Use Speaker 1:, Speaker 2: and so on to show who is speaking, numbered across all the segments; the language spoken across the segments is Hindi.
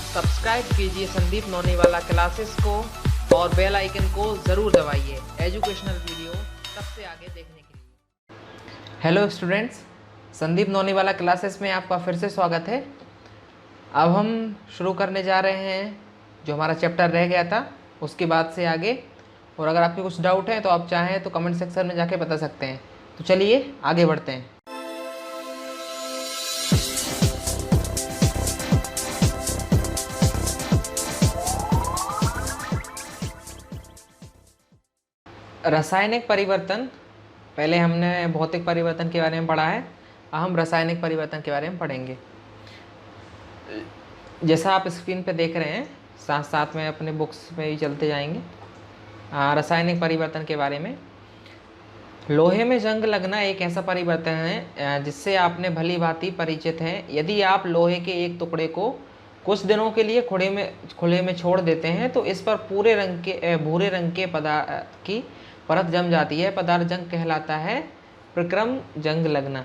Speaker 1: सब्सक्राइब कीजिए संदीप नौनीवाला क्लासेस को और बेल आइकन को ज़रूर दबाइए एजुकेशनल वीडियो सबसे आगे देखने के लिए। हेलो स्टूडेंट्स, संदीप नौनीवाला क्लासेस में आपका फिर से स्वागत है। अब हम शुरू करने जा रहे हैं जो हमारा चैप्टर रह गया था उसके बाद से आगे। और अगर आपके कुछ डाउट है तो आप चाहें तो कमेंट सेक्शन में जाके बता सकते हैं। तो चलिए आगे बढ़ते हैं। रासायनिक परिवर्तन, पहले हमने भौतिक परिवर्तन के बारे में पढ़ा है, अब हम रासायनिक परिवर्तन के बारे में पढ़ेंगे। जैसा आप स्क्रीन पे देख रहे हैं, साथ साथ में अपने बुक्स में ही चलते जाएंगे। रासायनिक परिवर्तन के बारे में, लोहे में जंग लगना एक ऐसा परिवर्तन है जिससे आपने भली भांति परिचित हैं। यदि आप लोहे के एक टुकड़े को कुछ दिनों के लिए खुले में छोड़ देते हैं तो इस पर भूरे रंग के पदार्थ की परत जम जाती है। पदार्थ जंग कहलाता है प्रक्रम जंग लगना।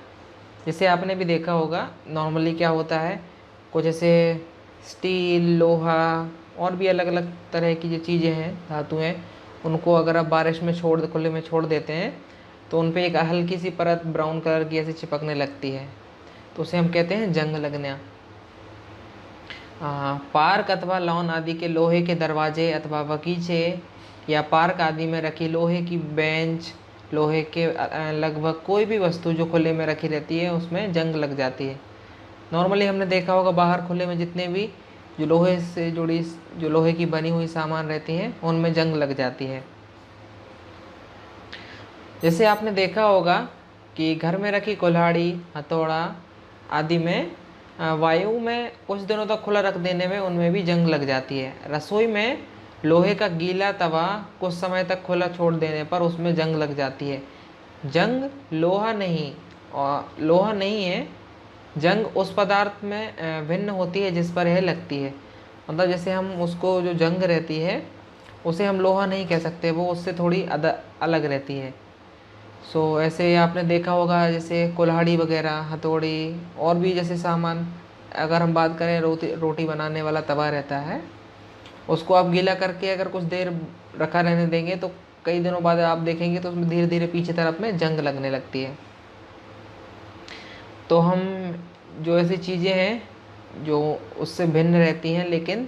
Speaker 1: जैसे आपने भी देखा होगा, नॉर्मली क्या होता है, कुछ ऐसे स्टील, लोहा और भी अलग अलग तरह की जो चीज़ें हैं, धातुएं, उनको अगर आप बारिश में खुले में छोड़ देते हैं तो उन पे एक हल्की सी परत ब्राउन कलर की ऐसी चिपकने लगती है, तो उसे हम कहते हैं जंग लगना। पार्क अथवा लॉन आदि के लोहे के दरवाजे अथवा बगीचे या पार्क आदि में रखी लोहे की बेंच, लोहे के लगभग कोई भी वस्तु जो खुले में रखी रहती है उसमें जंग लग जाती है। नॉर्मली हमने देखा होगा बाहर खुले में जितने भी जो लोहे से जुड़ी, जो लोहे की बनी हुई सामान रहती हैं उनमें जंग लग जाती है। जैसे आपने देखा होगा कि घर में रखी कुल्हाड़ी, हथौड़ा आदि में वायु में कुछ दिनों तक खुला रख देने में उनमें भी जंग लग जाती है। रसोई में लोहे का गीला तवा कुछ समय तक खुला छोड़ देने पर उसमें जंग लग जाती है। जंग लोहा नहीं है, जंग उस पदार्थ में भिन्न होती है जिस पर यह लगती है। मतलब जैसे हम उसको, जो जंग रहती है उसे हम लोहा नहीं कह सकते, वो उससे थोड़ी अलग रहती है। ऐसे आपने देखा होगा, जैसे कुल्हाड़ी वगैरह, हथौड़ी और भी जैसे सामान, अगर हम बात करें रोटी बनाने वाला तवा रहता है, उसको आप गीला करके अगर कुछ देर रखा रहने देंगे तो कई दिनों बाद आप देखेंगे तो उसमें धीरे धीरे पीछे तरफ में जंग लगने लगती है। तो हम जो ऐसी चीज़ें हैं जो उससे भिन्न रहती हैं लेकिन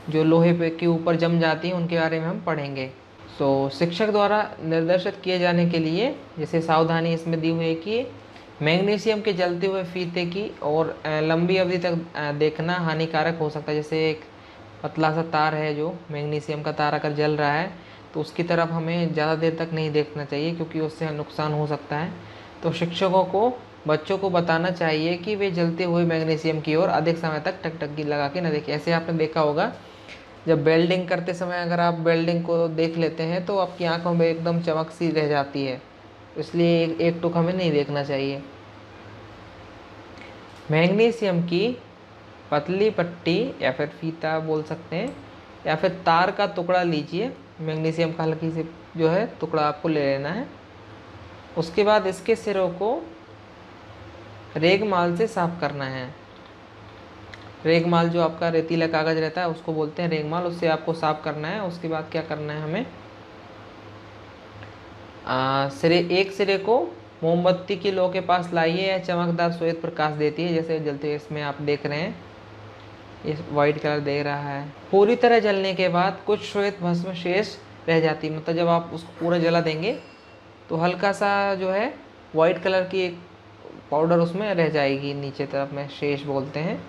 Speaker 1: जो लोहे पे के ऊपर जम जाती हैं उनके बारे में हम पढ़ेंगे। शिक्षक द्वारा निर्देशित किए जाने के लिए जैसे सावधानी इसमें दी हुई है कि मैग्नीशियम के जलते हुए फीते की और लंबी अवधि तक देखना हानिकारक हो सकता है। जैसे एक पतला सा तार है, जो मैग्नीशियम का तार अगर जल रहा है तो उसकी तरफ हमें ज़्यादा देर तक नहीं देखना चाहिए क्योंकि उससे नुकसान हो सकता है। तो शिक्षकों को बच्चों को बताना चाहिए कि वे जलते हुए मैग्नीशियम की ओर अधिक समय तक टकटकी लगा के न देखें। ऐसे आपने देखा होगा, जब वेल्डिंग करते समय अगर आप वेल्डिंग को देख लेते हैं तो आपकी आंखों में एकदम चमक सी रह जाती है, इसलिए एक टुक हमें नहीं देखना चाहिए। मैग्नीशियम की पतली पट्टी या फिर फीता बोल सकते हैं, या फिर तार का टुकड़ा लीजिए। मैग्नीशियम का हल्की से जो है टुकड़ा आपको ले लेना है। उसके बाद इसके सिरों को रेगमाल से साफ करना है। रेगमाल जो आपका रेतीला कागज रहता है उसको बोलते हैं रेगमाल, उससे आपको साफ करना है। उसके बाद क्या करना है हमें, एक सिरे को मोमबत्ती की लो के पास लाइए, या चमकदार श्वेत प्रकाश देती है, जैसे जलते हुए इसमें आप देख रहे हैं, ये वाइट कलर दे रहा है। पूरी तरह जलने के बाद कुछ श्वेत भस्म शेष रह जाती है, मतलब जब आप उसको पूरा जला देंगे तो हल्का सा जो है वाइट कलर की एक पाउडर उसमें रह जाएगी, नीचे तरफ में शेष बोलते हैं।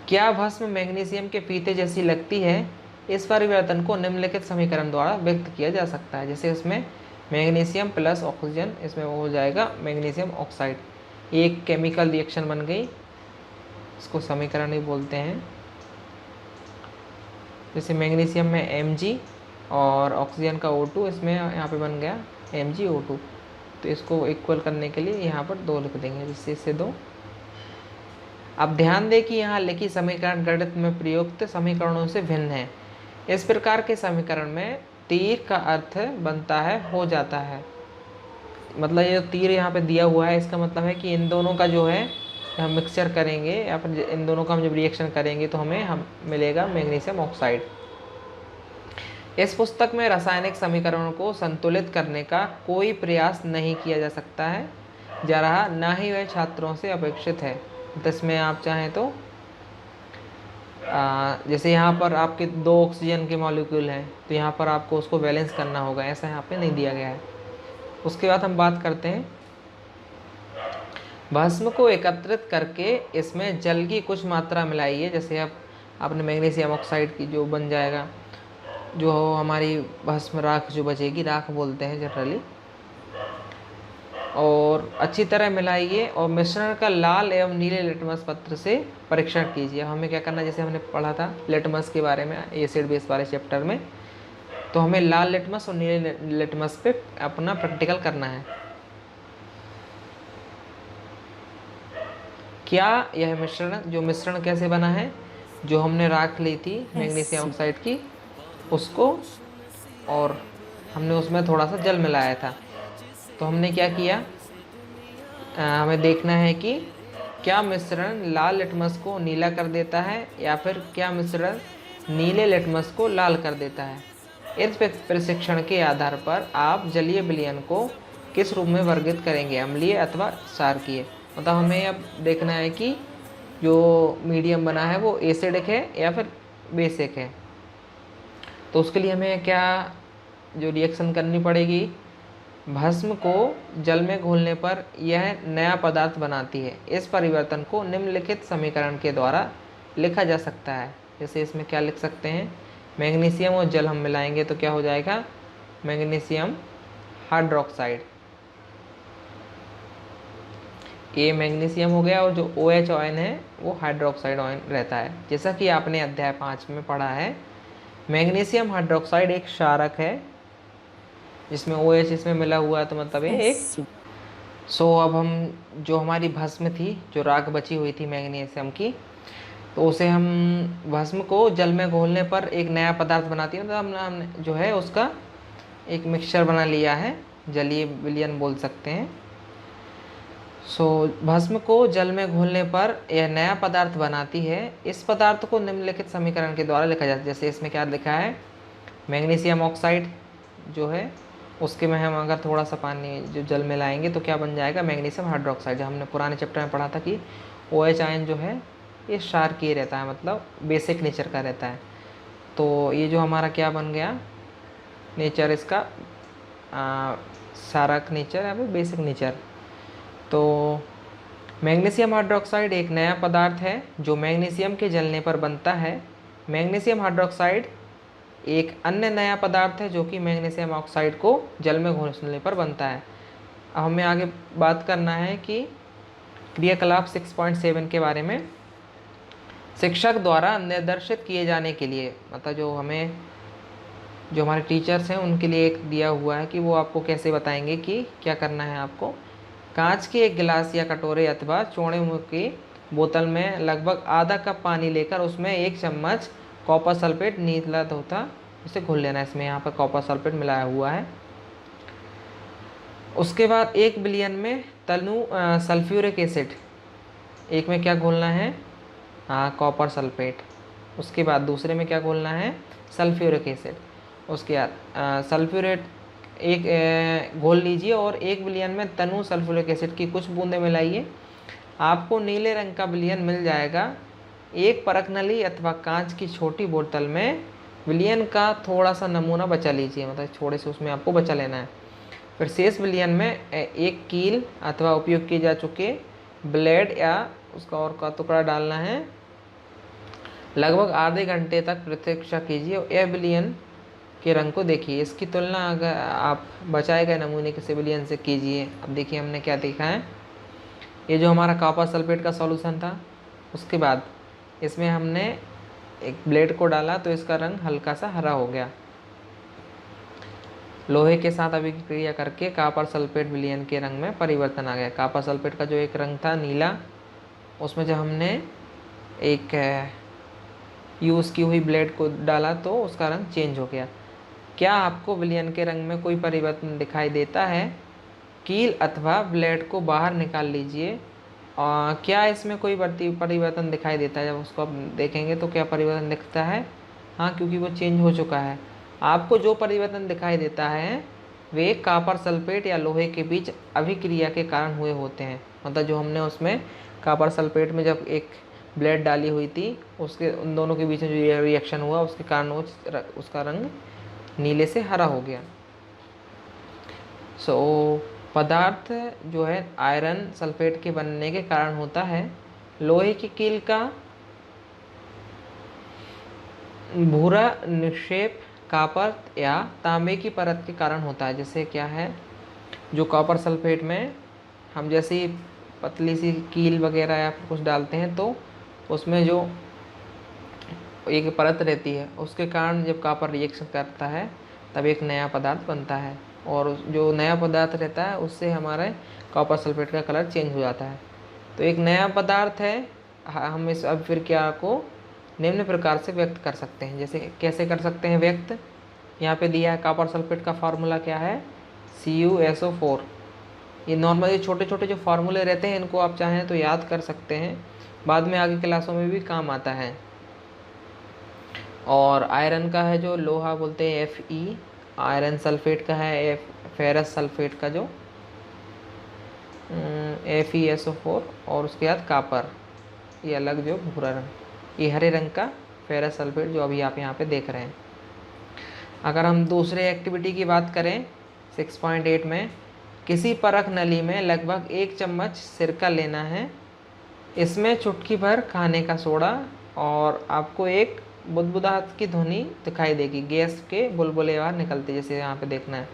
Speaker 1: क्या भस्म मैग्नीशियम के फीते जैसी लगती है? इस परिवर्तन को निम्नलिखित समीकरण द्वारा व्यक्त किया जा सकता है। जैसे इसमें मैग्नीशियम प्लस ऑक्सीजन, इसमें वो हो जाएगा मैग्नीशियम ऑक्साइड, एक केमिकल रिएक्शन बन गई, इसको समीकरण ही बोलते हैं। जैसे मैग्नीशियम में Mg और ऑक्सीजन का O2, इसमें यहाँ पे बन गया MgO2, तो इसको इक्वल करने के लिए यहाँ पर 2 लिख देंगे, जिससे इससे 2। अब ध्यान दें कि यहाँ लिखी समीकरण गणित में प्रयुक्त समीकरणों से भिन्न है। इस प्रकार के समीकरण में तीर का अर्थ बनता है हो जाता है। मतलब ये तीर यहाँ पे दिया हुआ है, इसका मतलब है कि इन दोनों का जो है हम मिक्सचर करेंगे या फिर इन दोनों का हम जब रिएक्शन करेंगे तो हम मिलेगा मैग्नीशियम ऑक्साइड। इस पुस्तक में रासायनिक समीकरणों को संतुलित करने का कोई प्रयास नहीं किया जा सकता है जा रहा, ना ही वह छात्रों से अपेक्षित है। तो इसमें आप चाहें तो जैसे यहाँ पर आपके 2 ऑक्सीजन के मॉलिक्यूल हैं तो यहाँ पर आपको उसको बैलेंस करना होगा, ऐसा यहाँ पे नहीं दिया गया है। उसके बाद हम बात करते हैं भस्म को एकत्रित करके इसमें जल की कुछ मात्रा मिलाइए। जैसे अब आपने मैग्नीशियम ऑक्साइड की जो बन जाएगा, जो हमारी भस्म राख जो बचेगी, राख बोलते हैं जनरली, और अच्छी तरह मिलाइए और मिश्रण का लाल एवं नीले लिटमस पत्र से परीक्षण कीजिए। हमें क्या करना है, जैसे हमने पढ़ा था लिटमस के बारे में एसिड बेस वाले चैप्टर में, तो हमें लाल लिटमस और नीले लिटमस पे अपना प्रैक्टिकल करना है। क्या यह मिश्रण कैसे बना है, जो हमने राख ली थी मैग्नीशियम ऑक्साइड की उसको, और हमने उसमें थोड़ा सा जल मिलाया था। तो हमने क्या किया, हमें देखना है कि क्या मिश्रण लाल लिटमस को नीला कर देता है या फिर क्या मिश्रण नीले लिटमस को लाल कर देता है। इस प्रशिक्षण के आधार पर आप जलीय विलयन को किस रूप में वर्गीकृत करेंगे, अम्लीय अथवा क्षारकीय। मतलब हमें अब देखना है कि जो मीडियम बना है वो एसिडिक है या फिर बेसिक है। तो उसके लिए हमें क्या जो रिएक्शन करनी पड़ेगी, भस्म को जल में घोलने पर यह नया पदार्थ बनाती है। इस परिवर्तन को निम्नलिखित समीकरण के द्वारा लिखा जा सकता है। जैसे इसमें क्या लिख सकते हैं, मैग्नीशियम और जल हम मिलाएंगे तो क्या हो जाएगा, मैग्नीशियम हाइड्रोक्साइड, ये मैग्नीशियम हो गया, और जो OH आयन है वो हाइड्रोक्साइड आयन रहता है। जैसा कि आपने अध्याय 5 में पढ़ा है, मैग्नीशियम हाइड्रोक्साइड एक क्षारक है जिसमें OH इसमें मिला हुआ है, तो मतलब ये एक। अब हम जो हमारी भस्म थी, जो राख बची हुई थी मैग्नीशियम की, तो उसे हम भस्म को जल में घोलने पर एक नया पदार्थ बनाती है। मतलब हमने जो है उसका एक मिक्सचर बना लिया है, जलीय विलयन बोल सकते हैं। भस्म को जल में घोलने पर यह नया पदार्थ बनाती है। इस पदार्थ को निम्नलिखित समीकरण के द्वारा लिखा जाता है। जैसे इसमें क्या लिखा है, मैग्नीशियम ऑक्साइड जो है उसके में हम अगर थोड़ा सा पानी जो जल में लाएंगे तो क्या बन जाएगा, मैग्नीशियम हाइड्रोक्साइड। हमने पुराने चैप्टर में पढ़ा था कि OH आयन जो है ये क्षारकीय रहता है, मतलब बेसिक नेचर का रहता है। तो ये जो हमारा क्या बन गया नेचर, इसका क्षारक नेचर या फिर बेसिक नेचर। तो मैग्नीशियम हाइड्रोक्साइड एक नया पदार्थ है जो मैग्नीशियम के जलने पर बनता है। मैग्नीशियम हाइड्रोक्साइड एक अन्य नया पदार्थ है जो कि मैग्नीशियम ऑक्साइड को जल में घोलने पर बनता है। अब हमें आगे बात करना है कि क्रियाकलाप 6.7 के बारे में। शिक्षक द्वारा निर्देशित किए जाने के लिए, मतलब जो हमारे टीचर्स हैं उनके लिए एक दिया हुआ है कि वो आपको कैसे बताएंगे कि क्या करना है आपको। कांच के एक गिलास या कटोरे अथवा चौड़े मुंह की बोतल में लगभग आधा कप पानी लेकर उसमें 1 चम्मच कॉपर सल्फेट नीला धोता उसे घोल लेना है। इसमें यहाँ पर कॉपर सल्फेट मिलाया हुआ है। उसके बाद 1 विलयन में तनु सल्फ्यूरिक एसिड, एक में क्या घोलना है, कॉपर सल्फेट। उसके बाद दूसरे में क्या घोलना है, सल्फ्यूरिक एसिड। उसके बाद सल्फ्यूरेट एक घोल लीजिए और 1 विलयन में तनु सल्फ्यूरिक एसिड की कुछ बूंदें मिलाइए। आपको नीले रंग का विलयन मिल जाएगा। एक परख नली अथवा कांच की छोटी बोतल में विलयन का थोड़ा सा नमूना बचा लीजिए, मतलब थोड़े से उसमें आपको बचा लेना है। फिर शेष विलयन में एक कील अथवा उपयोग किए जा चुके ब्लेड या उसका और का टुकड़ा डालना है। लगभग आधे घंटे तक प्रतीक्षा कीजिए और यह विलयन के रंग को देखिए। इसकी तुलना अगर आप बचाए गए नमूने के विलयन से कीजिए। अब देखिए हमने क्या देखा है, ये जो हमारा कॉपर सल्फेट का सॉल्यूशन था, उसके बाद इसमें हमने एक ब्लेड को डाला तो इसका रंग हल्का सा हरा हो गया। लोहे के साथ अभिक्रिया करके कॉपर सल्फेट विलयन के रंग में परिवर्तन आ गया। कॉपर सल्फेट का जो एक रंग था नीला, उसमें जब हमने एक यूज़ की हुई ब्लेड को डाला तो उसका रंग चेंज हो गया। क्या आपको विलयन के रंग में कोई परिवर्तन दिखाई देता है? कील अथवा ब्लेड को बाहर निकाल लीजिए क्या इसमें कोई परिवर्तन दिखाई देता है? जब उसको आप देखेंगे तो क्या परिवर्तन दिखता है? हाँ, क्योंकि वो चेंज हो चुका है। आपको जो परिवर्तन दिखाई देता है वे कॉपर सल्फेट या लोहे के बीच अभिक्रिया के कारण हुए होते हैं। मतलब जो हमने उसमें कॉपर सल्फेट में जब एक ब्लेड डाली हुई थी, उसके उन दोनों के बीच में जो रिएक्शन हुआ उसके कारण वो उसका रंग नीले से हरा हो गया। पदार्थ जो है आयरन सल्फेट के बनने के कारण होता है। लोहे की कील का भूरा निक्षेप कॉपर या तांबे की परत के कारण होता है। जैसे क्या है, जो कॉपर सल्फेट में हम जैसी पतली सी कील वगैरह या फिर कुछ डालते हैं तो उसमें जो एक परत रहती है उसके कारण जब कॉपर रिएक्शन करता है तब एक नया पदार्थ बनता है, और जो नया पदार्थ रहता है उससे हमारे कॉपर सल्फेट का कलर चेंज हो जाता है। तो एक नया पदार्थ है, हम इस अभिक्रिया को निम्न प्रकार से व्यक्त कर सकते हैं। जैसे कैसे कर सकते हैं व्यक्त? यहाँ पे दिया है कॉपर सल्फेट का फार्मूला क्या है, CuSO4। ये नॉर्मली छोटे छोटे जो फार्मूले रहते हैं इनको आप चाहें तो याद कर सकते हैं, बाद में आगे क्लासों में भी काम आता है। और आयरन का है जो लोहा बोलते हैं Fe, आयरन सल्फेट का है फेरस सल्फेट का जो FeSO4, और उसके बाद कॉपर, ये अलग जो भूरा रंग, ये हरे रंग का फेरस सल्फेट जो अभी आप यहाँ पे देख रहे हैं। अगर हम दूसरे एक्टिविटी की बात करें 6.8 में, किसी परख नली में लगभग 1 चम्मच सिरका लेना है, इसमें चुटकी भर खाने का सोडा, और आपको एक बुदबुदाहट की ध्वनि दिखाई देगी, गैस के बुलबुले बाहर निकलते, जैसे यहाँ पे देखना है।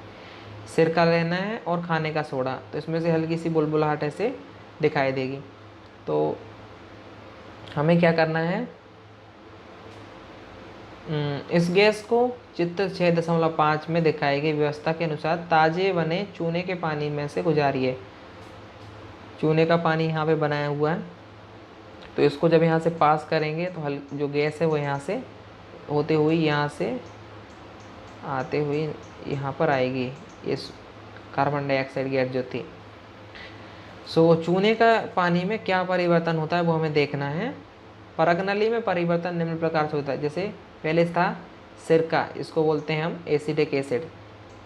Speaker 1: सिरका लेना है और खाने का सोडा, तो इसमें से हल्की सी बुलबुलाहट ऐसे दिखाई देगी। तो हमें क्या करना है, इस गैस को चित्र 6.5 में दिखाई गई व्यवस्था के अनुसार ताजे बने चूने के पानी में से गुजारिए। चूने का पानी यहाँ पे बनाया हुआ है, तो इसको जब यहाँ से पास करेंगे तो जो गैस है वो यहाँ से होते हुए यहाँ से आते हुए यहाँ पर आएगी, इस कार्बन डाइऑक्साइड गैस जो थी। चूने का पानी में क्या परिवर्तन होता है वो हमें देखना है। परख नली में परिवर्तन निम्न प्रकार से होता है। जैसे पहले था सिरका, इसको बोलते हैं हम acetic acid,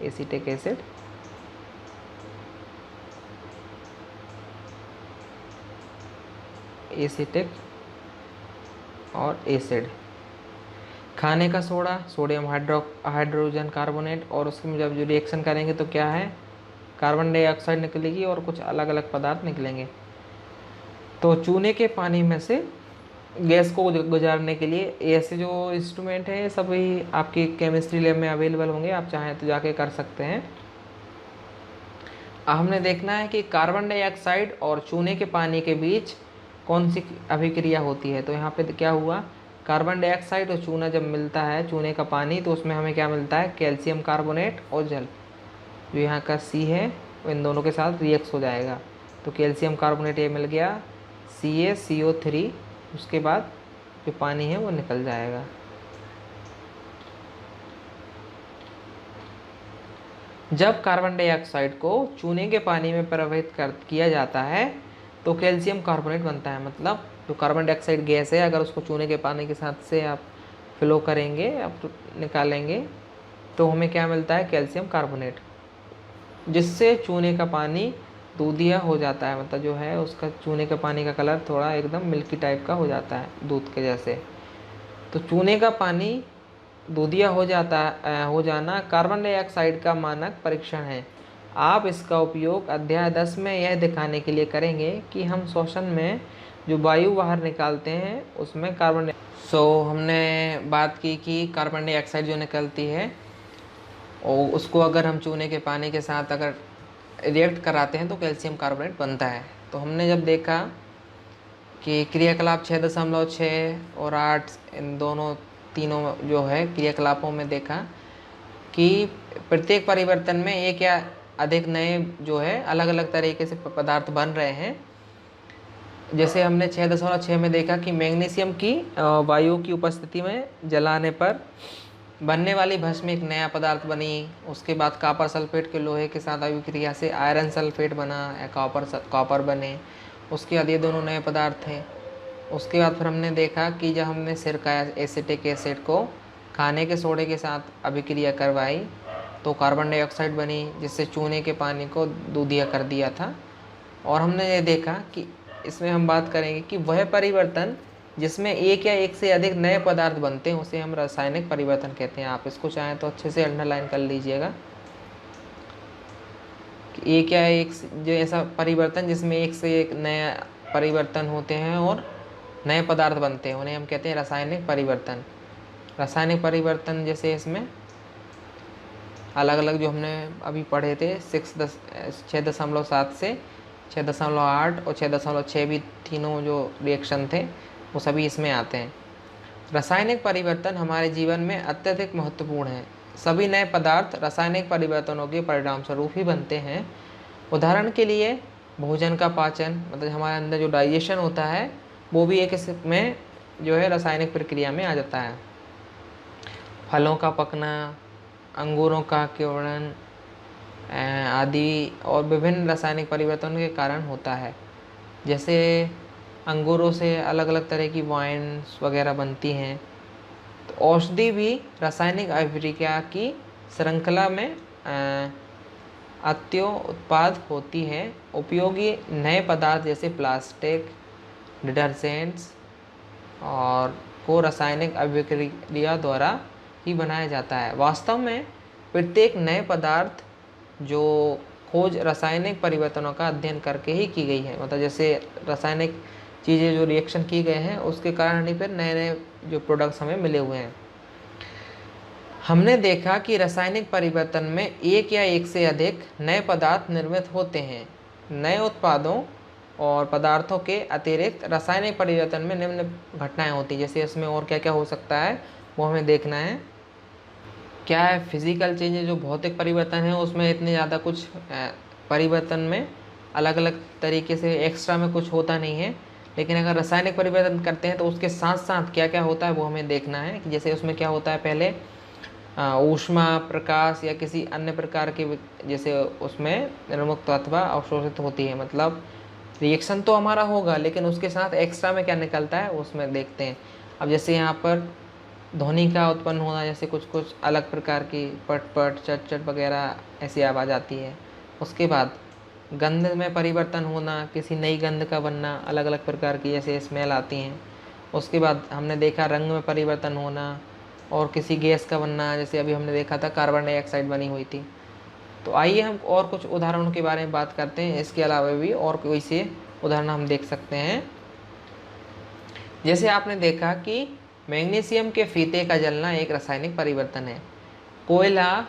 Speaker 1: acetic acid, acetic और एसिड। खाने का सोडा सोडियम हाइड्रोजन कार्बोनेट, और उसमें जब जो रिएक्शन करेंगे तो क्या है, कार्बन डाइऑक्साइड निकलेगी और कुछ अलग अलग पदार्थ निकलेंगे। तो चूने के पानी में से गैस को गुजारने के लिए ऐसे जो इंस्ट्रूमेंट है सभी आपकी केमिस्ट्री लैब में अवेलेबल होंगे, आप चाहें तो जाके कर सकते हैं। हमने देखना है कि कार्बन डाइऑक्साइड और चूने के पानी के बीच कौन सी अभिक्रिया होती है। तो यहाँ पे क्या हुआ, कार्बन डाइऑक्साइड और चूना जब मिलता है, चूने का पानी, तो उसमें हमें क्या मिलता है, कैल्शियम कार्बोनेट और जल। जो यहाँ का C है वो इन दोनों के साथ रिएक्ट हो जाएगा, तो कैल्शियम कार्बोनेट ये मिल गया, CaCO3, उसके बाद जो पानी है वो निकल जाएगा। जब कार्बन डाइऑक्साइड को चूने के पानी में प्रवाहित किया जाता है तो कैल्शियम कार्बोनेट बनता है। मतलब जो कार्बन डाइऑक्साइड गैस है अगर उसको चूने के पानी के साथ से आप फ्लो करेंगे, आप निकालेंगे, तो हमें क्या मिलता है, कैल्शियम कार्बोनेट, जिससे चूने का पानी दूधिया हो जाता है। मतलब जो है उसका चूने के पानी का कलर थोड़ा एकदम मिल्की टाइप का हो जाता है, दूध के जैसे। तो चूने का पानी दूधिया हो जाना कार्बन डाइऑक्साइड का मानक परीक्षण है। आप इसका उपयोग अध्याय 10 में यह दिखाने के लिए करेंगे कि हम श्वसन में जो वायु बाहर निकालते हैं उसमें कार्बन हमने बात की कि कार्बन डाइऑक्साइड जो निकलती है और उसको अगर हम चूने के पानी के साथ अगर रिएक्ट कराते हैं तो कैल्शियम कार्बोनेट बनता है। तो हमने जब देखा कि क्रियाकलाप 6.6 और 8 इन तीनों जो है क्रियाकलापों में देखा कि प्रत्येक परिवर्तन में एक या अधिक नए जो है अलग अलग तरीके से पदार्थ बन रहे हैं। जैसे हमने 6.6 में देखा कि मैग्नीशियम की वायु की उपस्थिति में जलाने पर बनने वाली भस्म एक नया पदार्थ बनी। उसके बाद कॉपर सल्फेट के लोहे के साथ अभिक्रिया से आयरन सल्फेट बना या कॉपर बने। उसके बाद ये दोनों नए पदार्थ थे। उसके बाद फिर हमने देखा कि जब हमने सिरका एसिटिक एसिड को खाने के सोडे के साथ अभिक्रिया करवाई तो कार्बन डाइऑक्साइड बनी, जिससे चूने के पानी को दूधिया कर दिया था। और हमने ये देखा कि इसमें हम बात करेंगे कि वह परिवर्तन जिसमें एक या एक से अधिक नए पदार्थ बनते हैं उसे हम रासायनिक परिवर्तन कहते हैं। आप इसको चाहें तो अच्छे से अंडरलाइन कर लीजिएगा कि एक या एक जो ऐसा परिवर्तन जिसमें एक से एक नया परिवर्तन होते हैं और नए पदार्थ बनते हैं उन्हें हम कहते हैं रासायनिक परिवर्तन। रासायनिक परिवर्तन जैसे इसमें अलग अलग जो हमने अभी पढ़े थे 6.7 से 6.8 और 6.6 भी तीनों जो रिएक्शन थे वो सभी इसमें आते हैं। रासायनिक परिवर्तन हमारे जीवन में अत्यधिक महत्वपूर्ण है। सभी नए पदार्थ रासायनिक परिवर्तनों के परिणाम स्वरूप ही बनते हैं। उदाहरण के लिए भोजन का पाचन, मतलब हमारे अंदर जो डाइजेशन होता है वो भी एक इसमें जो है रासायनिक प्रक्रिया में आ जाता है। फलों का पकना, अंगूरों का किण्वन आदि और विभिन्न रासायनिक परिवर्तनों के कारण होता है। जैसे अंगूरों से अलग अलग तरह की वाइन्स वगैरह बनती हैं। तो औषधि भी रासायनिक अभिक्रिया की श्रृंखला में अत्यो उत्पाद होती है। उपयोगी नए पदार्थ जैसे प्लास्टिक, डिटर्जेंट्स और को रासायनिक अभिक्रिया द्वारा ही बनाया जाता है। वास्तव में प्रत्येक नए पदार्थ जो खोज रासायनिक परिवर्तनों का अध्ययन करके ही की गई है। मतलब जैसे रासायनिक चीज़ें जो रिएक्शन की गए हैं उसके कारण ही फिर नए नए जो प्रोडक्ट्स हमें मिले हुए हैं। हमने देखा कि रासायनिक परिवर्तन में एक या एक से अधिक नए पदार्थ निर्मित होते हैं। नए उत्पादों और पदार्थों के अतिरिक्त रासायनिक परिवर्तन में निम्न घटनाएं होती हैं। जैसे इसमें और क्या क्या हो सकता है वो हमें देखना है। क्या है, फिजिकल चेंजेस जो भौतिक परिवर्तन है उसमें इतने ज़्यादा कुछ परिवर्तन में अलग अलग तरीके से एक्स्ट्रा में कुछ होता नहीं है। लेकिन अगर रासायनिक परिवर्तन करते हैं तो उसके साथ साथ क्या क्या होता है वो हमें देखना है कि जैसे उसमें क्या होता है। पहले ऊष्मा, प्रकाश या किसी अन्य प्रकार के जैसे उसमें निर्मुक्त अथवा अवशोषित होती है। मतलब रिएक्शन तो हमारा होगा लेकिन उसके साथ एक्स्ट्रा में क्या निकलता है उसमें देखते हैं। अब जैसे यहाँ पर ध्वनि का उत्पन्न होना, जैसे कुछ कुछ अलग प्रकार की पट पट चट चट वगैरह ऐसी आवाज़ आती है। उसके बाद गंध में परिवर्तन होना, किसी नई गंध का बनना, अलग अलग प्रकार की जैसे स्मेल आती हैं। उसके बाद हमने देखा रंग में परिवर्तन होना और किसी गैस का बनना, जैसे अभी हमने देखा था कार्बन डाइऑक्साइड बनी हुई थी। तो आइए हम और कुछ उदाहरणों के बारे में बात करते हैं। इसके अलावा भी और कोई से उदाहरण हम देख सकते हैं। जैसे आपने देखा कि मैग्नीशियम के फीते का जलना एक रासायनिक परिवर्तन है। कोयला,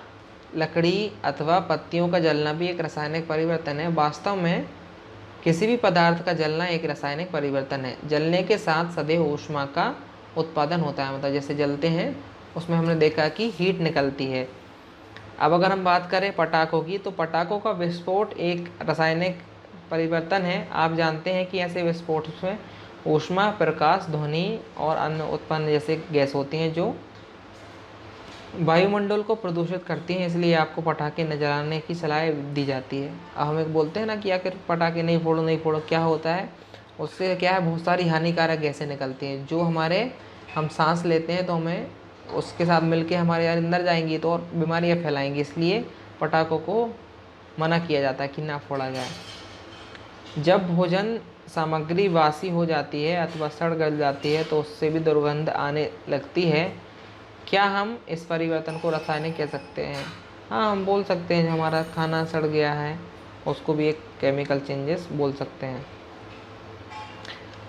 Speaker 1: लकड़ी अथवा पत्तियों का जलना भी एक रासायनिक परिवर्तन है। वास्तव में किसी भी पदार्थ का जलना एक रासायनिक परिवर्तन है। जलने के साथ सदैव ऊष्मा का उत्पादन होता है। मतलब जैसे जलते हैं उसमें हमने देखा कि हीट निकलती है। अब अगर हम बात करें पटाखों की, तो पटाखों का विस्फोट एक रासायनिक परिवर्तन है। आप जानते हैं कि ऐसे विस्फोट में ऊष्मा, प्रकाश, ध्वनि और अन्य उत्पन्न जैसे गैस होती हैं जो वायुमंडल को प्रदूषित करती हैं। इसलिए आपको पटाखे न जलाने की सलाह दी जाती है। अब हम एक बोलते हैं ना कि आखिर पटाखे नहीं फोड़ो नहीं फोड़ो, क्या होता है उससे क्या है, बहुत सारी हानिकारक गैसें निकलती हैं जो हम सांस लेते हैं तो हमें उसके साथ मिलके हमारे अंदर जाएंगी तो और बीमारियां फैलाएंगी। इसलिए पटाखों को मना किया जाता है कि ना फोड़ा जाए। जब भोजन सामग्री वासी हो जाती है अथवा सड़ गल जाती है तो उससे भी दुर्गंध आने लगती है। क्या हम इस परिवर्तन को रासायनिक कह सकते हैं? हाँ, हम बोल सकते हैं। हमारा खाना सड़ गया है उसको भी एक केमिकल चेंजेस बोल सकते हैं।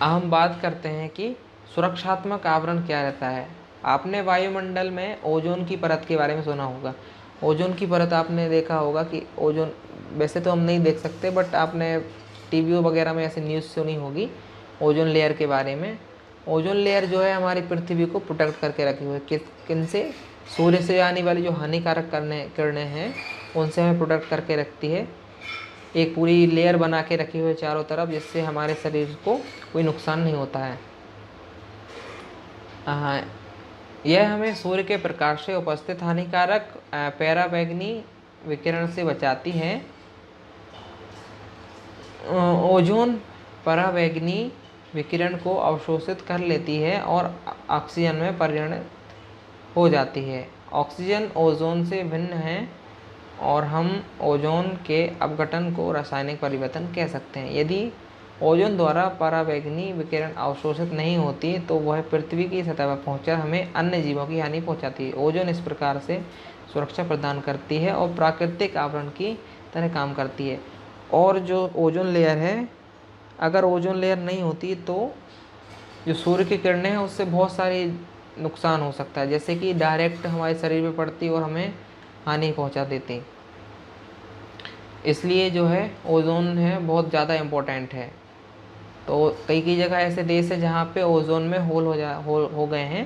Speaker 1: अब हम बात करते हैं कि सुरक्षात्मक आवरण क्या रहता है। आपने वायुमंडल में ओजोन की परत के बारे में सुना होगा। ओजोन की परत आपने देखा होगा कि ओजोन वैसे तो हम नहीं देख सकते, बट आपने टीवी वगैरह में ऐसे न्यूज़ सुनी होगी ओजोन लेयर के बारे में। ओजोन लेयर जो है हमारी पृथ्वी को प्रोटेक्ट करके रखी हुई है। किन से? सूर्य से आने वाली जो हानिकारक किरणें हैं उनसे हमें प्रोटेक्ट करके रखती है। एक पूरी लेयर बना के रखी हुई है चारों तरफ, जिससे हमारे शरीर को कोई नुकसान नहीं होता है। यह हमें सूर्य के प्रकाश से उपस्थित हानिकारक पैराबैंगनी विकिरण से बचाती है। ओजोन पराबैंगनी विकिरण को अवशोषित कर लेती है और ऑक्सीजन में परिणत हो जाती है। ऑक्सीजन ओजोन से भिन्न है और हम ओजोन के अपघटन को रासायनिक परिवर्तन कह सकते हैं। यदि ओजोन द्वारा पराबैंगनी विकिरण अवशोषित नहीं होती तो वह पृथ्वी की सतह पर पहुंचकर हमें अन्य जीवों की हानि पहुंचाती है। ओजोन इस प्रकार से सुरक्षा प्रदान करती है और प्राकृतिक आवरण की तरह काम करती है। और जो ओजोन लेयर है, अगर ओजोन लेयर नहीं होती तो जो सूर्य की किरणें हैं उससे बहुत सारी नुकसान हो सकता है, जैसे कि डायरेक्ट हमारे शरीर पे पड़ती और हमें हानि पहुंचा देती। इसलिए जो है ओजोन है बहुत ज़्यादा इम्पोर्टेंट है। तो कई जगह ऐसे देश है जहाँ पे ओजोन में होल हो गए हैं,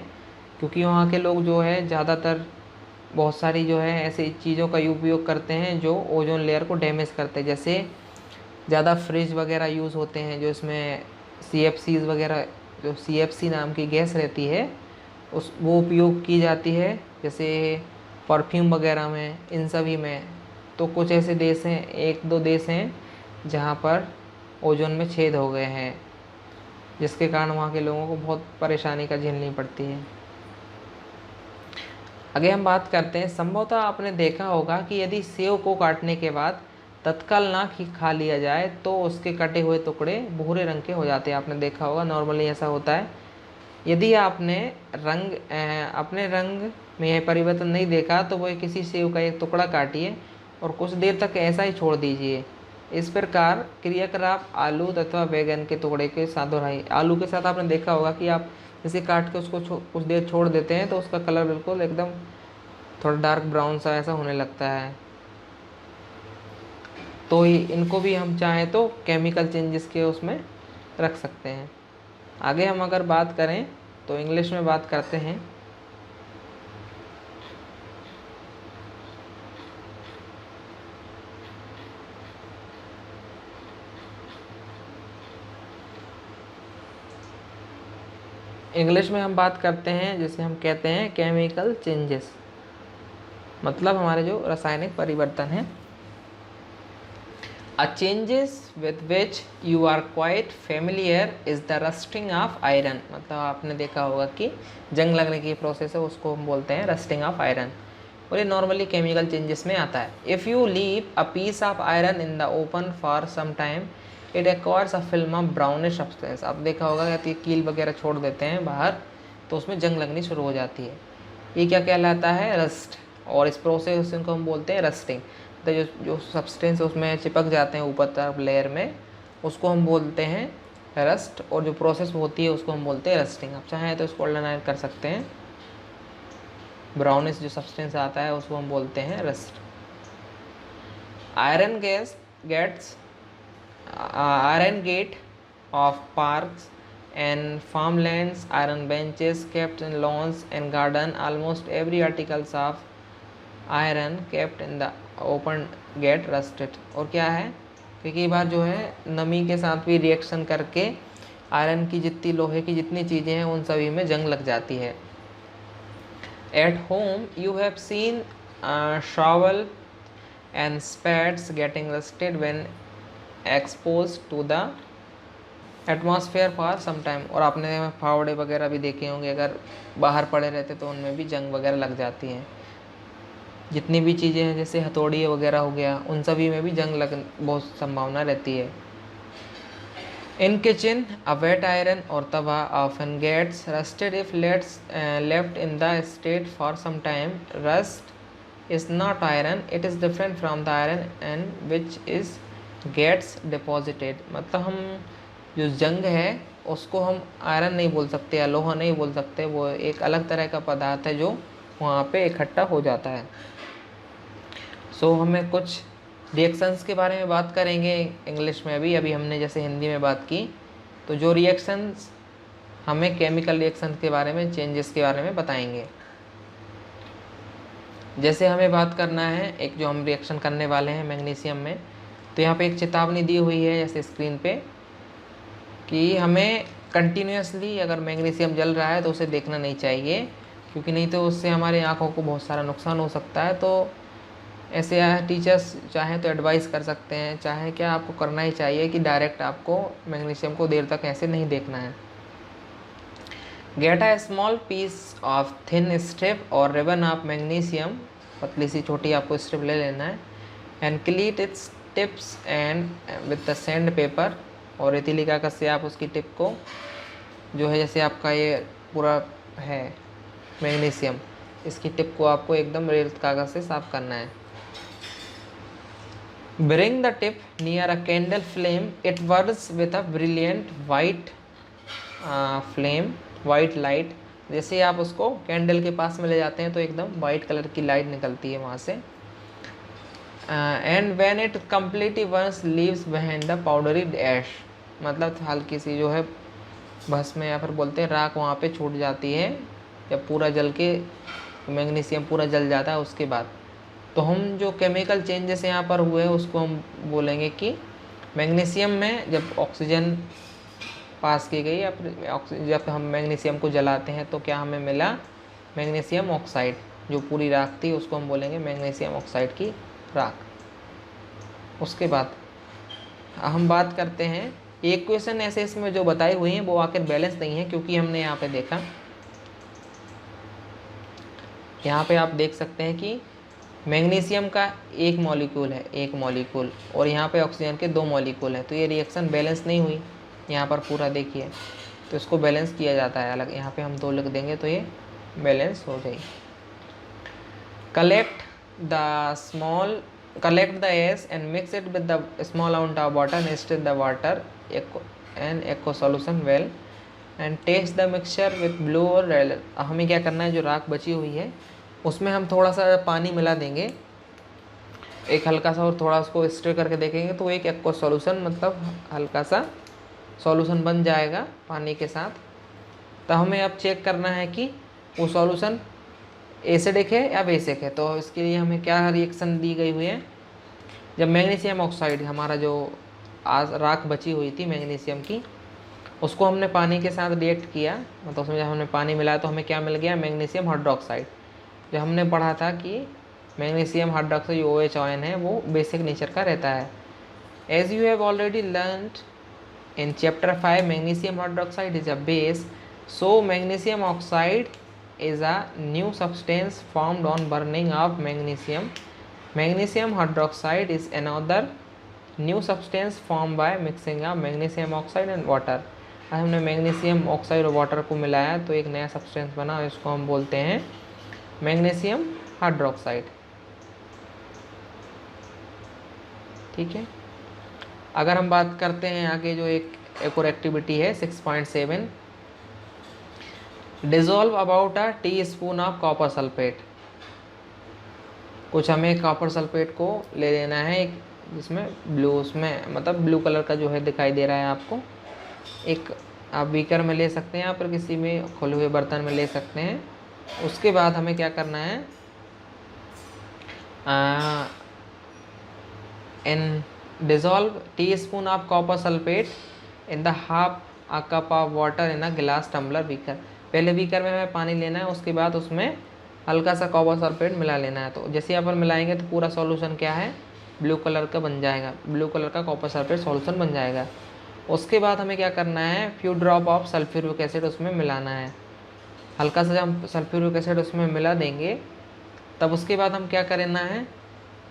Speaker 1: क्योंकि वहाँ के लोग जो है ज़्यादातर बहुत सारी जो है ऐसी चीज़ों का उपयोग करते हैं जो ओजोन लेयर को डैमेज करते हैं। जैसे ज़्यादा फ्रिज वगैरह यूज़ होते हैं जो इसमें CFCs वगैरह, जो CFC नाम की गैस रहती है वो उपयोग की जाती है, जैसे परफ्यूम वगैरह में, इन सभी में। तो कुछ ऐसे देश हैं, 1-2 देश हैं जहाँ पर ओजोन में छेद हो गए हैं, जिसके कारण वहाँ के लोगों को बहुत परेशानी का झेलनी पड़ती है। आगे हम बात करते हैं, संभवतः आपने देखा होगा कि यदि सेव को काटने के बाद तत्काल ना खा लिया जाए तो उसके कटे हुए टुकड़े भूरे रंग के हो जाते हैं। आपने देखा होगा, नॉर्मली ऐसा होता है। यदि आपने अपने रंग में यह परिवर्तन नहीं देखा तो वह किसी सेव का एक टुकड़ा काटिए और कुछ देर तक ऐसा ही छोड़ दीजिए। इस प्रकार क्रियाकलाप आलू तथा बैगन के टुकड़े के साथ दोहराइए। आलू के साथ आपने देखा होगा कि आप जैसे काट के उसको कुछ देर छोड़ देते हैं तो उसका कलर बिल्कुल एकदम थोड़ा डार्क ब्राउन सा ऐसा होने लगता है। तो इनको भी हम चाहें तो केमिकल चेंजेस के उसमें रख सकते हैं। आगे हम अगर बात करें तो इंग्लिश में बात करते हैं। इंग्लिश में हम बात करते हैं, जैसे हम कहते हैं केमिकल चेंजेस, मतलब हमारे जो रासायनिक परिवर्तन है। A changes with which you are quite familiar is the rusting of iron। मतलब आपने देखा होगा कि जंग लगने की प्रोसेस है, उसको हम बोलते हैं रस्टिंग ऑफ आयरन, और ये नॉर्मली केमिकल चेंजेस में आता है। If you leave a piece of iron in the open for some time it acquires a film of brownish substance. आप देखा होगा कि कील वगैरह छोड़ देते हैं बाहर तो उसमें जंग लगनी शुरू हो जाती है। ये क्या कहलाता है? रस्ट। और इस प्रोसेस को हम बोलते हैं रस्टिंग। तो जो सब्सटेंस उसमें चिपक जाते हैं ऊपर तरफ लेयर में, उसको हम बोलते हैं रस्ट, और जो प्रोसेस होती है उसको हम बोलते हैं रस्टिंग। आप चाहें तो इसको अंडरलाइन कर सकते हैं। ब्राउनिश जो सब्सटेंस आता है उसको हम बोलते हैं rust. Iron gate of parks and farmlands, iron benches kept in lawns and garden, almost every articles of iron kept in the open get rusted। और क्या है कि कई बार जो है नमी के साथ भी रिएक्शन करके आयरन की जितनी, लोहे की जितनी चीज़ें हैं उन सभी में जंग लग जाती है। At home you have seen shovel and spades getting rusted when exposed to the atmosphere for some time. और आपने फावड़े वगैरह भी देखे होंगे, अगर बाहर पड़े रहते तो उनमें भी जंग वगैरह लग जाती हैं। जितनी भी चीज़ें हैं जैसे हथौड़ी वगैरह हो गया, उन सभी में भी जंग लग बहुत संभावना रहती है। In kitchen a wet iron और tawa often gets rusted if left in the state for some time. Rust is not iron, it is different from the iron and which is gets deposited. मतलब हम जो जंग है उसको हम आयरन नहीं बोल सकते या लोहा नहीं बोल सकते, वो एक अलग तरह का पदार्थ है जो वहाँ पे इकट्ठा हो जाता है। सो हमें कुछ रिएक्शंस के बारे में बात करेंगे इंग्लिश में भी। अभी हमने जैसे हिंदी में बात की, तो जो रिएक्शंस हमें केमिकल रिएक्शन के बारे में, चेंजेस के बारे में बताएंगे। जैसे हमें बात करना है एक जो हम रिएक्शन करने वाले हैं मैग्नीशियम में, तो यहाँ पे एक चेतावनी दी हुई है जैसे स्क्रीन पे कि हमें कंटिन्यूसली अगर मैग्नीशियम जल रहा है तो उसे देखना नहीं चाहिए, क्योंकि नहीं तो उससे हमारी आँखों को बहुत सारा नुकसान हो सकता है। तो ऐसे टीचर्स चाहें तो एडवाइस कर सकते हैं, चाहे क्या आपको करना ही चाहिए कि डायरेक्ट आपको मैग्नीशियम को देर तक ऐसे नहीं देखना है। Get a small piece of thin strip और रिबन ऑफ मैग्नीशियम, पतली सी छोटी आपको स्ट्रिप ले लेना है। And clean its tips and with the sand paper, और रेतीली कागज से आप उसकी टिप को जो है, जैसे आपका ये पूरा है मैग्नीशियम, इसकी टिप को आपको एकदम रेत कागज से साफ करना है। Bring the tip near a candle flame, it Burns with a brilliant white flame, white light. जैसे आप उसको कैंडल के पास में ले जाते हैं तो एकदम वाइट कलर की लाइट निकलती है वहाँ से। And when it completely burns leaves behind the powdery ash, मतलब हल्की सी जो है भस्म या फिर बोलते हैं राख वहाँ पे छूट जाती है, जब पूरा जल के मैग्नीशियम पूरा जल जाता है उसके बाद। तो हम जो केमिकल चेंजेस यहाँ पर हुए उसको हम बोलेंगे कि मैग्नीशियम में जब ऑक्सीजन पास की गई या फिर जब हम मैग्नीशियम को जलाते हैं तो क्या हमें मिला, मैग्नीशियम ऑक्साइड। जो पूरी राख थी उसको हम बोलेंगे मैग्नीशियम ऑक्साइड की राख। उसके बाद हम बात करते हैं, इक्वेशन ऐसे इसमें जो बताई हुई हैं वो आखिर बैलेंस नहीं है, क्योंकि हमने यहाँ पे देखा, यहाँ पे आप देख सकते हैं कि मैग्नीशियम का एक मॉलिक्यूल है, एक मॉलिक्यूल, और यहाँ पे ऑक्सीजन के 2 मॉलिक्यूल हैं, तो ये रिएक्शन बैलेंस नहीं हुई। यहाँ पर पूरा देखिए, तो इसको बैलेंस किया जाता है अलग, यहाँ पे हम 2 लिख देंगे तो ये बैलेंस हो गई। collect the ash and mix it with the small amount of water and stir the water and aqua solution well and taste the mixture with blue और red। हमें क्या करना है, जो राख बची हुई है उसमें हम थोड़ा सा पानी मिला देंगे, एक हल्का सा, और थोड़ा उसको स्टर करके देखेंगे तो एक एक्वा सॉल्यूशन, मतलब हल्का सा सॉल्यूशन बन जाएगा पानी के साथ। तो हमें अब चेक करना है कि वो सॉल्यूशन एसिडिक है या बेसिक है। तो इसके लिए हमें क्या रिएक्शन दी गई हुई है, जब मैग्नीशियम ऑक्साइड हमारा जो आज राख बची हुई थी मैग्नीशियम की, उसको हमने पानी के साथ रिएक्ट किया, मतलब उसमें जब हमने पानी मिलाया तो हमें क्या मिल गया, मैग्नीशियम हाइड्रोक्साइड। जो हमने पढ़ा था कि मैग्नीशियम हाइड्रोक्साइड जो OH आयन है वो बेसिक नेचर का रहता है। As you have already learned in chapter 5, magnesium hydroxide is a base, so magnesium oxide is a new substance formed on burning of magnesium. Magnesium hydroxide is another new substance formed by mixing of magnesium oxide and water। अब हमने मैग्नीशियम ऑक्साइड और वाटर को मिलाया तो एक नया सब्सटेंस बना, इसको हम बोलते हैं मैग्नीशियम हाइड्रोक्साइड। ठीक है, अगर हम बात करते हैं आगे, जो एक और एक्टिविटी है 6.7, dissolve about a teaspoon of copper sulphate. कुछ हमें कॉपर सल्फेट को ले लेना है, एक जिसमें ब्लू, उसमें मतलब ब्लू कलर का जो है दिखाई दे रहा है आपको, एक आप बीकर में ले सकते हैं या फिर किसी में खुले हुए बर्तन में ले सकते हैं। उसके बाद हमें क्या करना है, in dissolve teaspoon of copper sulphate in the half a cup of water in a glass tumbler beaker. पहले बीकर में हमें पानी लेना है, उसके बाद उसमें हल्का सा कॉपर सल्फेट मिला लेना है। तो जैसे यहाँ पर मिलाएंगे तो पूरा सॉल्यूशन क्या है, ब्लू कलर का बन जाएगा, ब्लू कलर का कॉपर सल्फेट सॉल्यूशन बन जाएगा। उसके बाद हमें क्या करना है, few drop of sulphuric acid उसमें मिलाना है, हल्का सा जब हम सल्फ्यूरिक एसिड उसमें मिला देंगे तब उसके बाद हम क्या करना है,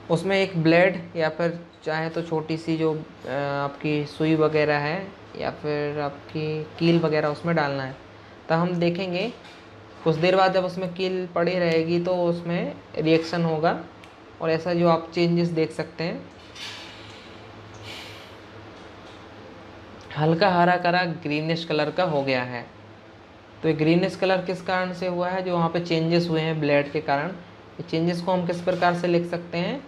Speaker 1: उसमें एक ब्लेड या फिर चाहे तो छोटी सी जो आपकी सुई वगैरह है या फिर आपकी कील वगैरह उसमें डालना है। तब हम देखेंगे कुछ देर बाद जब उसमें कील पड़ी रहेगी तो उसमें रिएक्शन होगा, और ऐसा जो आप चेंजेस देख सकते हैं, हल्का हरा करा ग्रीनिश कलर का हो गया है। तो ये ग्रीनिश कलर किस कारण से हुआ है, जो वहाँ पे चेंजेस हुए हैं ब्लेड के कारण। ये चेंजेस को हम किस प्रकार से लिख सकते हैं,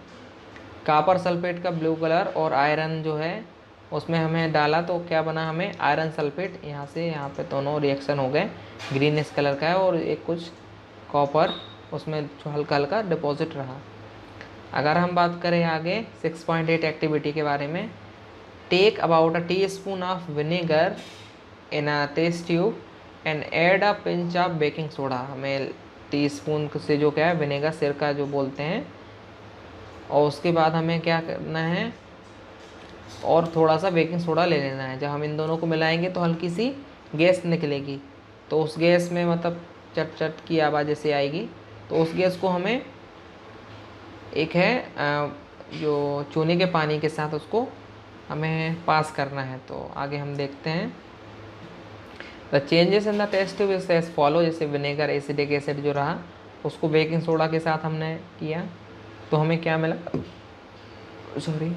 Speaker 1: कॉपर सल्फेट का ब्लू कलर और आयरन जो है उसमें हमें डाला तो क्या बना, हमें आयरन सल्फेट, यहाँ से यहाँ पे दोनों रिएक्शन हो गए, ग्रीनिश कलर का है और एक कुछ कॉपर उसमें जो हल्का हल्का डिपॉजिट रहा। अगर हम बात करें आगे 6.8 एक्टिविटी के बारे में, take about a teaspoon of vinegar in a test tube and add a pinch of baking soda. हमें टीस्पून से जो क्या है विनेगर, सिरका जो बोलते हैं, और उसके बाद हमें क्या करना है, और थोड़ा सा बेकिंग सोडा ले लेना है। जब हम इन दोनों को मिलाएंगे तो हल्की सी गैस निकलेगी, तो उस गैस में मतलब चट चट की आवाज़ जैसे आएगी, तो उस गैस को हमें एक है जो चूने के पानी के साथ उसको हमें पास करना है। तो आगे हम देखते हैं। The changes in the test tube is as follow, जैसे विनेगर, एसिडिक एसिड जो रहा उसको बेकिंग सोडा के साथ हमने किया, तो हमें क्या मिला, सॉरी,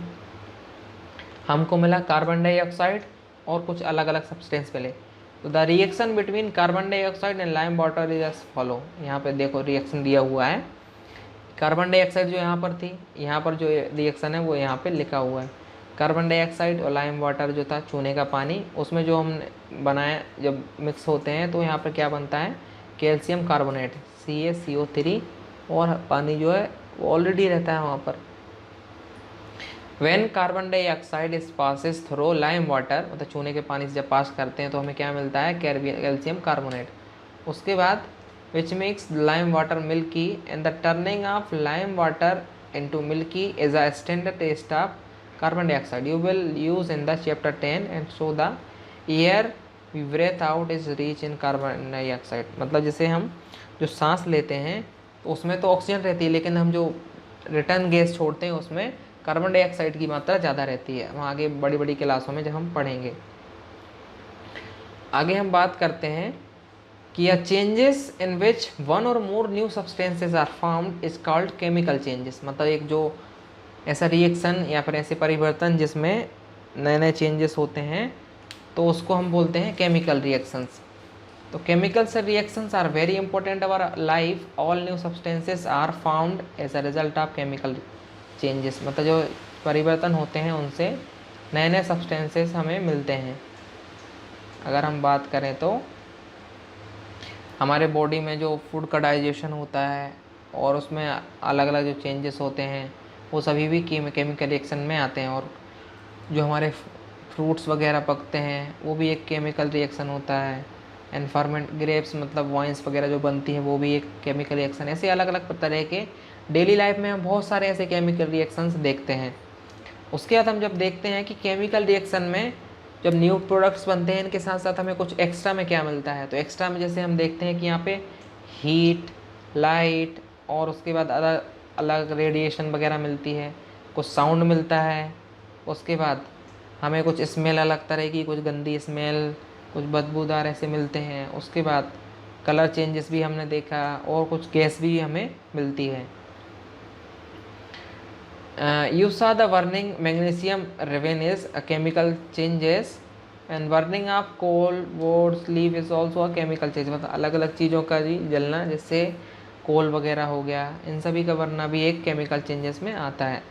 Speaker 1: हमको मिला कार्बन डाइऑक्साइड और कुछ अलग अलग सब्सटेंस मिले। तो the reaction between carbon dioxide and lime water is as follow. यहाँ पे देखो रिएक्शन दिया हुआ है, कार्बन डाइऑक्साइड जो यहाँ पर थी, यहाँ पर जो रिएक्शन है वो यहाँ पे लिखा हुआ है। कार्बन डाइऑक्साइड और लाइम वाटर जो था चूने का पानी, उसमें जो हमने बनाया जब मिक्स होते हैं तो यहाँ पर क्या बनता है, कैल्शियम कार्बोनेट CaCO3, और पानी जो है वो ऑलरेडी रहता है वहाँ पर। When carbon dioxide is passes through lime water, मतलब चूने के पानी से जब पास करते हैं तो हमें क्या मिलता है, कैल्शियम कार्बोनेट। उसके बाद which makes lime water milky, and the turning of lime water into milky is a standard test of carbon dioxide you will use in the chapter 10, and so the air we breathe out is rich in carbon dioxide। मतलब जैसे हम जो सांस लेते हैं तो उसमें तो ऑक्सीजन रहती है, लेकिन हम जो रिटर्न गैस छोड़ते हैं उसमें कार्बन डाइऑक्साइड की मात्रा ज़्यादा रहती है। वहाँ आगे बड़ी बड़ी क्लासों में जब हम पढ़ेंगे। आगे हम बात करते हैं कि a changes in which one or more new substances are formed is called chemical changes। मतलब एक जो ऐसा रिएक्शन या फिर ऐसे परिवर्तन जिसमें नए नए चेंजेस होते हैं तो उसको हम बोलते हैं केमिकल रिएक्शंस। तो chemical reactions are very important our life, all new substances are found as a result of chemical changes. मतलब जो परिवर्तन होते हैं उनसे नए नए सब्सटेंसेस हमें मिलते हैं। अगर हम बात करें तो हमारे बॉडी में जो फूड का डाइजेशन होता है और उसमें अलग अलग जो चेंजेस होते हैं वो सभी भी केमिकल रिएक्शन में आते हैं। और जो हमारे फ्रूट्स वगैरह पकते हैं वो भी एक केमिकल रिएक्शन होता है। एंड फर्मेंट ग्रेप्स मतलब वाइन्स वगैरह जो बनती है वो भी एक केमिकल रिएक्शन। ऐसे अलग अलग तरह के डेली लाइफ में हम बहुत सारे ऐसे केमिकल रिएक्शंस देखते हैं। उसके बाद हम जब देखते हैं कि केमिकल रिएक्शन में जब न्यू प्रोडक्ट्स बनते हैं इनके साथ साथ हमें कुछ एक्स्ट्रा में क्या मिलता है, तो एक्स्ट्रा में जैसे हम देखते हैं कि यहाँ पे हीट, लाइट और उसके बाद अलग अलग रेडिएशन वगैरह मिलती है, कुछ साउंड मिलता है। उसके बाद हमें कुछ स्मेल अलग तरह की, कुछ गंदी स्मेल, कुछ बदबूदार ऐसे मिलते हैं। उसके बाद कलर चेंजेस भी हमने देखा और कुछ गैस भी हमें मिलती है। You saw the burning magnesium raven is a chemical changes, and burning of coal, wood, leaf is also a chemical change। मतलब अलग अलग चीज़ों का जी जलना, जैसे कोल वगैरह हो गया, इन सभी का बनना भी एक केमिकल चेंजेस में आता है।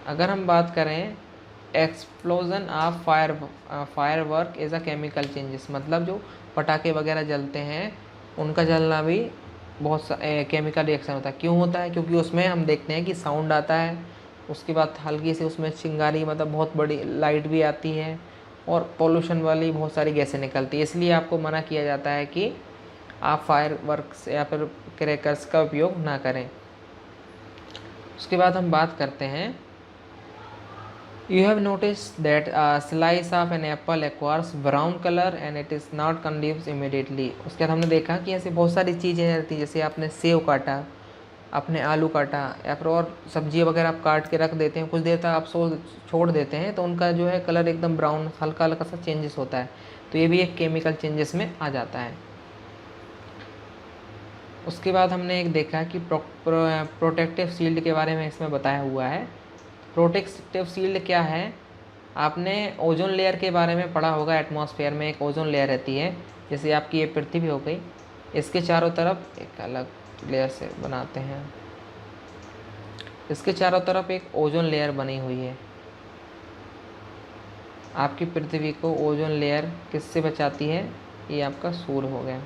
Speaker 1: अगर हम बात करें explosion of firework is a chemical changes, मतलब जो पटाखे वगैरह जलते हैं उनका जलना भी बहुत केमिकल रिएक्शन होता है। क्यों होता है, क्योंकि उसमें हम देखते हैं कि साउंड आता है, उसके बाद हल्की से उसमें चिंगारी मतलब बहुत बड़ी लाइट भी आती है और पोल्यूशन वाली बहुत सारी गैसें निकलती है। इसलिए आपको मना किया जाता है कि आप फायर वर्क्स या फिर क्रैकर्स का उपयोग ना करें। उसके बाद हम बात करते हैं You have noticed that a slice of an apple acquires brown color and it is not consumed immediately। उसके बाद हमने देखा कि ऐसे बहुत सारी चीज़ें रहती हैं, जैसे आपने सेव काटा, आपने आलू काटा या फिर और सब्जी वगैरह आप काट के रख देते हैं, कुछ देर तक आप छोड़ देते हैं तो उनका जो है कलर एकदम ब्राउन हल्का हल्का सा चेंजेस होता है। तो ये भी एक केमिकल चेंजेस में आ जाता है। उसके बाद हमने एक देखा कि प्रोटेक्टिव शील्ड के बारे में इसमें बताया हुआ है। प्रोटेक्टिव शील्ड क्या है, आपने ओजोन लेयर के बारे में पढ़ा होगा। एटमॉस्फेयर में एक ओजोन लेयर रहती है, जैसे आपकी ये पृथ्वी हो गई, इसके चारों तरफ एक अलग लेयर से बनाते हैं, इसके चारों तरफ एक ओजोन लेयर बनी हुई है। आपकी पृथ्वी को ओजोन लेयर किससे बचाती है, ये आपका सूर्य हो गया।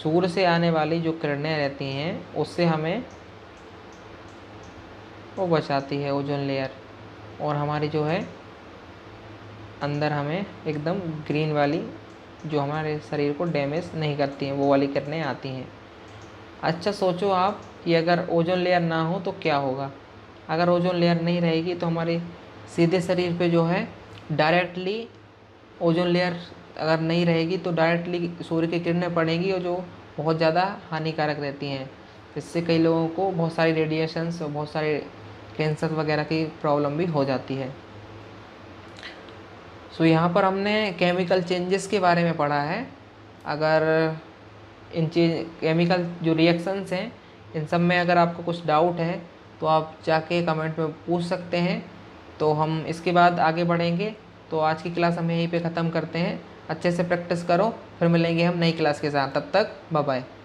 Speaker 1: सूर्य से आने वाली जो किरणें रहती हैं उससे हमें वो बचाती है ओजोन लेयर, और हमारी जो है अंदर हमें एकदम ग्रीन वाली जो हमारे शरीर को डैमेज नहीं करती हैं वो वाली किरणें आती हैं। अच्छा सोचो आप कि अगर ओजोन लेयर ना हो तो क्या होगा। अगर ओजोन लेयर नहीं रहेगी तो हमारे सीधे शरीर पे जो है डायरेक्टली ओजोन लेयर अगर नहीं रहेगी तो डायरेक्टली सूर्य की किरणें पड़ेंगी और जो बहुत ज़्यादा हानिकारक रहती हैं। इससे कई लोगों को बहुत सारी रेडिएशंस और बहुत सारे कैंसर वगैरह की प्रॉब्लम भी हो जाती है। सो यहाँ पर हमने केमिकल चेंजेस के बारे में पढ़ा है। अगर इन चीज केमिकल जो रिएक्शंस हैं इन सब में अगर आपको कुछ डाउट है तो आप जाके कमेंट में पूछ सकते हैं, तो हम इसके बाद आगे बढ़ेंगे। तो आज की क्लास हम यहीं पे ख़त्म करते हैं। अच्छे से प्रैक्टिस करो, फिर मिलेंगे हम नई क्लास के साथ। तब तक बाय बाय।